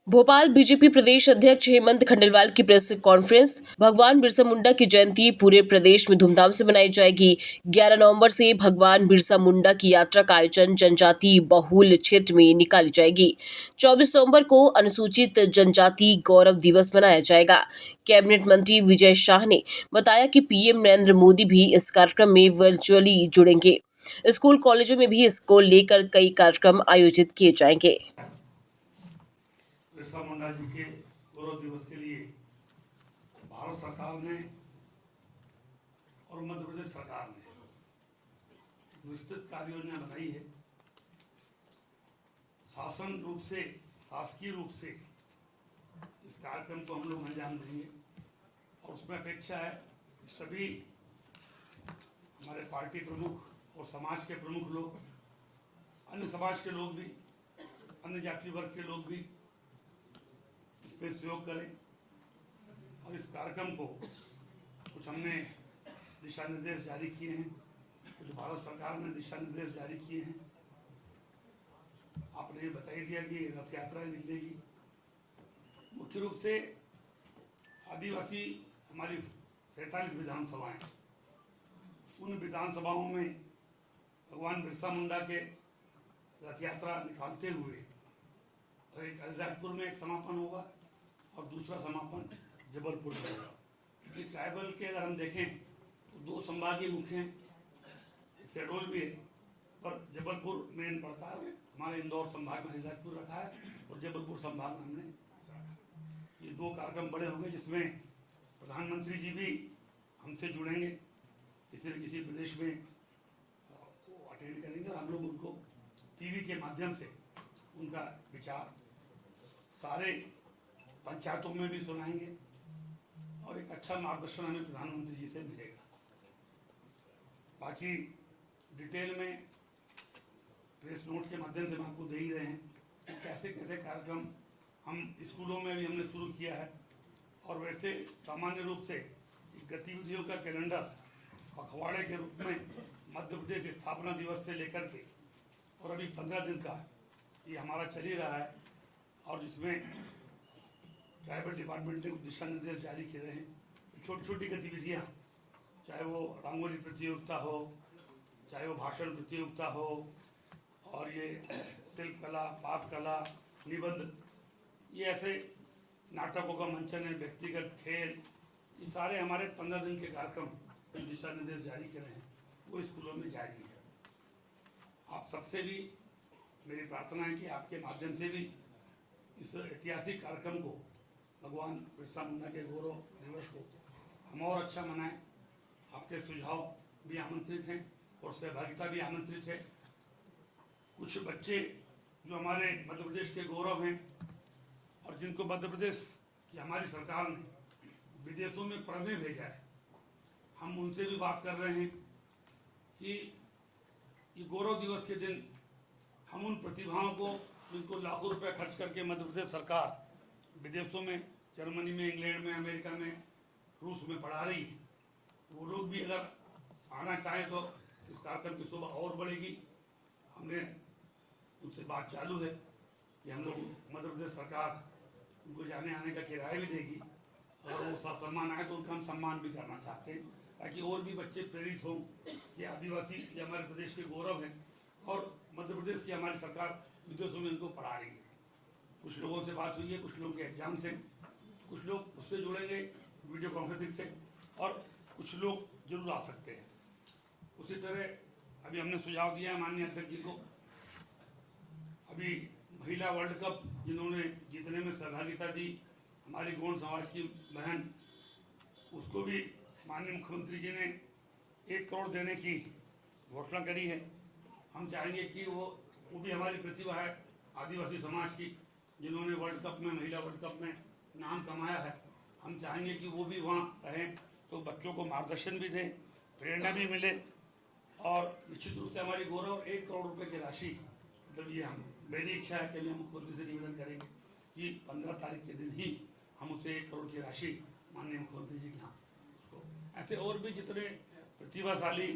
Bhopal BJP प्रदेश अध्यक्ष हेमंत खंडेलवाल की press conference. भगवान बिरसा मुंडा की जयंती पूरे प्रदेश में धूमधाम से मनाई जाएगी। 11 नवंबर से भगवान बिरसा मुंडा की यात्रा का आयोजन जनजाति बहुल क्षेत्र में निकाली जाएगी। 24 नवंबर को अनुसूचित जनजाति गौरव दिवस मनाया जाएगा। कैबिनेट मंत्री विजय शाह ने बताया कि पीएम नरेंद्र मोदी भी इस कार्यक्रम में वर्चुअली जुड़ेंगे। स्कूल कॉलेजों में भी इसको लेकर कई कार्यक्रम आयोजित किए जाएंगे। बिरसा मुंडा जी के गौरव दिवस के लिए भारत सरकार ने और मध्य प्रदेश सरकार ने एक विस्तृत कार्य योजना बनाई है। शासकीय रूप से इस कार्यक्रम को हम लोग अंजाम देंगे और उसमें अपेक्षा है कि सभी हमारे पार्टी प्रमुख और समाज के प्रमुख लोग, अन्य समाज के लोग भी, अन्य जाति वर्ग के लोग भी इसमें सहयोग करें। और इस कार्यक्रम को कुछ हमने दिशा निर्देश जारी किए हैं, कुछ भारत सरकार ने दिशा निर्देश जारी किए हैं। आपने बता ही दिया कि रथ यात्रा निकलेगी। मुख्य रूप से आदिवासी हमारी 47 विधानसभाएं, उन विधानसभाओं में भगवान बिरसा मुंडा के रथ यात्रा निकालते हुए और एक अलीराजपुर में एक समापन होगा और दूसरा समापन जबलपुर में होगा। क्योंकि ट्राइबल के अगर हम देखें तो 2 संभागीय मुख्य हैं, एक शहडोल भी है, पर जबलपुर मेन पड़ता है। हमारे इंदौर संभाग में अलीराजपुर रखा है और जबलपुर संभाग में हमने ये 2 कार्यक्रम बड़े होंगे, जिसमें प्रधानमंत्री जी भी हमसे जुड़ेंगे, किसी न किसी प्रदेश में वो अटेंड करेंगे और हम लोग उनको टीवी के माध्यम से उनका विचार सारे पंचायतों में भी सुनाएंगे और एक अच्छा मार्गदर्शन हमें प्रधानमंत्री जी से मिलेगा। बाकी डिटेल में प्रेस नोट के माध्यम से हम आपको दे ही रहे हैं कि कैसे कैसे कार्यक्रम हम स्कूलों में भी हमने शुरू किया है। और वैसे सामान्य रूप से गतिविधियों का कैलेंडर पखवाड़े के रूप में मध्य प्रदेश स्थापना दिवस से लेकर के और अभी 15 दिन का ये हमारा चल ही रहा है। और जिसमें ट्राइबल डिपार्टमेंट ने कुछ दिशा निर्देश जारी किए हैं। छोटी छोटी गतिविधियाँ, चाहे वो रंगोली प्रतियोगिता हो, चाहे वो भाषण प्रतियोगिता हो, और ये शिल्प कला, पाक कला, निबंध, ये ऐसे नाटकों का मंचन है, व्यक्तिगत खेल, ये सारे हमारे 15 दिन के कार्यक्रम दिशा निर्देश जारी करे हैं, वो स्कूलों में जारी है। आप सबसे भी मेरी प्रार्थना है कि आपके माध्यम से भी इस ऐतिहासिक कार्यक्रम को, भगवान बिरसा मुंडा के गौरव दिवस को हम और अच्छा मनाएं। आपके सुझाव भी आमंत्रित हैं और सहभागिता भी आमंत्रित है। कुछ बच्चे जो हमारे मध्य प्रदेश के गौरव हैं और जिनको मध्य प्रदेश की हमारी सरकार ने विदेशों में पढ़ने भेजा है, हम उनसे भी बात कर रहे हैं कि ये गौरव दिवस के दिन हम उन प्रतिभाओं को, जिनको लाखों रुपए खर्च करके मध्य प्रदेश सरकार विदेशों में, जर्मनी में, इंग्लैंड में, अमेरिका में, रूस में पढ़ा रही है, वो लोग भी अगर आना चाहें तो इस कार्यक्रम की शोभा और बढ़ेगी। हमने उनसे बात चालू है कि हम लोग मध्य प्रदेश सरकार उनको जाने आने का किराया भी देगी और वो सम्मान आए तो उनका हम सम्मान भी करना चाहते हैं, ताकि और भी बच्चे प्रेरित हों कि आदिवासी ये हमारे प्रदेश के गौरव हैं और मध्य प्रदेश की हमारी सरकार विदेशों में इनको पढ़ा रही है। कुछ लोगों से बात हुई है, कुछ लोगों के एग्जाम से, कुछ लोग उससे जुड़ेंगे वीडियो कॉन्फ्रेंसिंग से, और कुछ लोग जरूर आ सकते हैं। उसी तरह अभी हमने सुझाव दिया है माननीय अध्यक्ष जी को, अभी महिला वर्ल्ड कप जिन्होंने जीतने में सहभागिता दी, हमारी गौंड समाज की बहन, उसको भी माननीय मुख्यमंत्री जी ने 1 करोड़ देने की घोषणा करी है। हम चाहेंगे कि वो भी हमारी प्रतिभा है आदिवासी समाज की, जिन्होंने वर्ल्ड कप में, महिला वर्ल्ड कप में नाम कमाया है। हम चाहेंगे कि वो भी वहाँ रहें तो बच्चों को मार्गदर्शन भी दें, प्रेरणा भी मिले और निश्चित रूप से हमारी गौरव 1 करोड़ रुपए की राशि, मतलब ये हम, मेरी इच्छा है कि हम मुख्यमंत्री से निवेदन करेंगे कि 15 तारीख के दिन ही हम उसे 1 करोड़ की राशि माननीय मुख्यमंत्री जी के यहाँ उसको, ऐसे और भी जितने प्रतिभाशाली,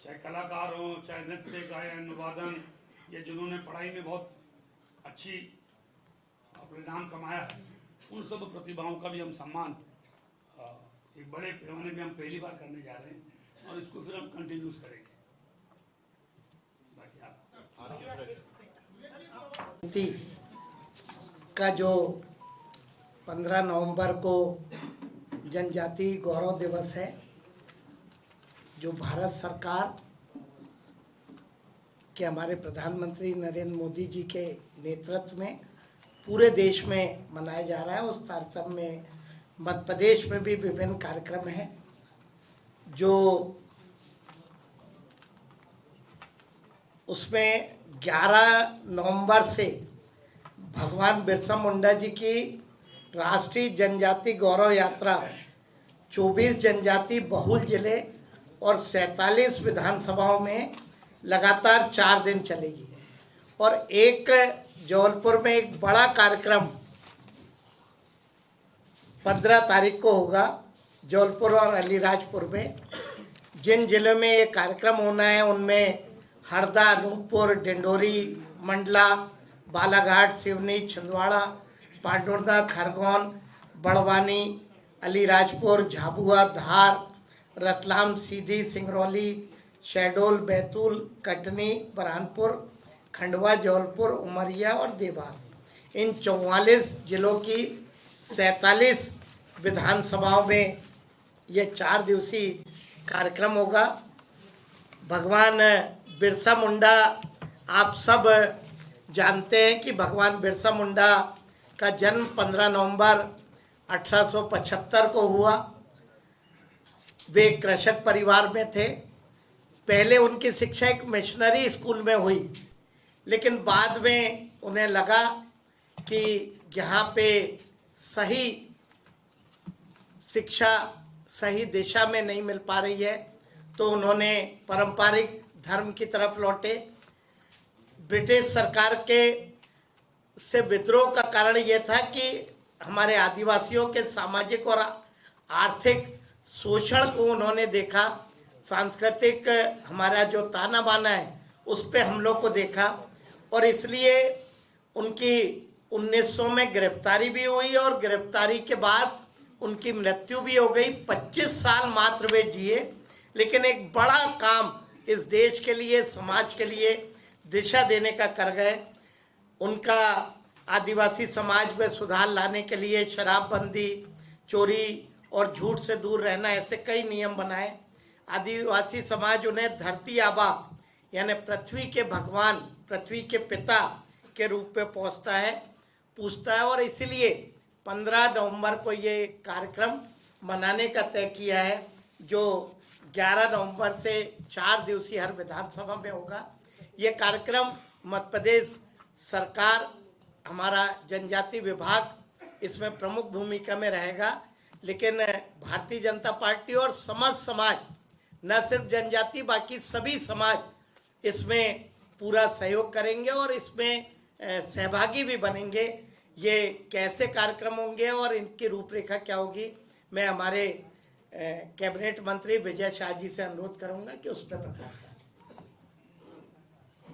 चाहे कलाकार हो, चाहे नृत्य, गायन, वादन, या जिन्होंने पढ़ाई में बहुत अच्छी परिणाम कमाया है, उन सब प्रतिभाओं का भी हम सम्मान एक बड़े पैमाने में हम पहली बार करने जा रहे हैं और इसको फिर हम कंटिन्यूस करेंगे। बाकी आप का जो 15 नवंबर को जनजाति गौरव दिवस है, जो भारत सरकार के हमारे प्रधानमंत्री नरेंद्र मोदी जी के नेतृत्व में पूरे देश में मनाया जा रहा है, उस तारतम्य में मध्य प्रदेश में भी विभिन्न कार्यक्रम हैं। जो उसमें 11 नवंबर से भगवान बिरसा मुंडा जी की राष्ट्रीय जनजाति गौरव यात्रा 24 जनजाति बहुल जिले और 47 विधानसभाओं में लगातार 4 दिन चलेगी। और एक जबलपुर में एक बड़ा कार्यक्रम 15 तारीख को होगा, जबलपुर और अलीराजपुर में। जिन जिलों में ये कार्यक्रम होना है उनमें हरदा, अनूपपुर, डिंडोरी, मंडला, बालाघाट, सिवनी, छिंदवाड़ा, पांडुर्दा, खरगोन, बड़वानी, अलीराजपुर, झाबुआ, धार, रतलाम, सीधी, सिंगरौली, शहडोल, बैतूल, कटनी, बुरहानपुर, खंडवा, जबलपुर, उमरिया और देवास। इन 44 जिलों की 47 विधानसभाओं में ये 4 दिवसीय कार्यक्रम होगा। भगवान बिरसा मुंडा, आप सब जानते हैं कि भगवान बिरसा मुंडा का जन्म 15 नवंबर 1875 को हुआ। वे कृषक परिवार में थे। पहले उनकी शिक्षा एक मिशनरी स्कूल में हुई, लेकिन बाद में उन्हें लगा कि यहाँ पे सही शिक्षा सही दिशा में नहीं मिल पा रही है, तो उन्होंने पारंपरिक धर्म की तरफ लौटे। ब्रिटिश सरकार के से विद्रोह का कारण यह था कि हमारे आदिवासियों के सामाजिक और आर्थिक शोषण को उन्होंने देखा। सांस्कृतिक हमारा जो ताना बाना है उस पे हम लोग को देखा, और इसलिए उनकी 1900 में गिरफ्तारी भी हुई और गिरफ्तारी के बाद उनकी मृत्यु भी हो गई। 25 साल मात्र वे जिए, लेकिन एक बड़ा काम इस देश के लिए, समाज के लिए दिशा देने का कर गए। उनका आदिवासी समाज में सुधार लाने के लिए शराबबंदी, चोरी और झूठ से दूर रहना, ऐसे कई नियम बनाए। आदिवासी समाज उन्हें धरती आबा यानी पृथ्वी के भगवान, पृथ्वी के पिता के रूप में पूछता है, और इसलिए 15 नवंबर को ये कार्यक्रम मनाने का तय किया है, जो 11 नवंबर से 4 दिवसीय हर विधानसभा में होगा। ये कार्यक्रम मध्य प्रदेश सरकार, हमारा जनजाति विभाग इसमें प्रमुख भूमिका में रहेगा, लेकिन भारतीय जनता पार्टी और समस्त समाज, न सिर्फ जनजाति बाकी सभी समाज इसमें पूरा सहयोग करेंगे और इसमें सहभागी भी बनेंगे। ये कैसे कार्यक्रम होंगे और इनकी रूपरेखा क्या होगी, मैं हमारे कैबिनेट मंत्री विजय शाह जी से अनुरोध करूंगा कि उस पर प्रकाश डालें।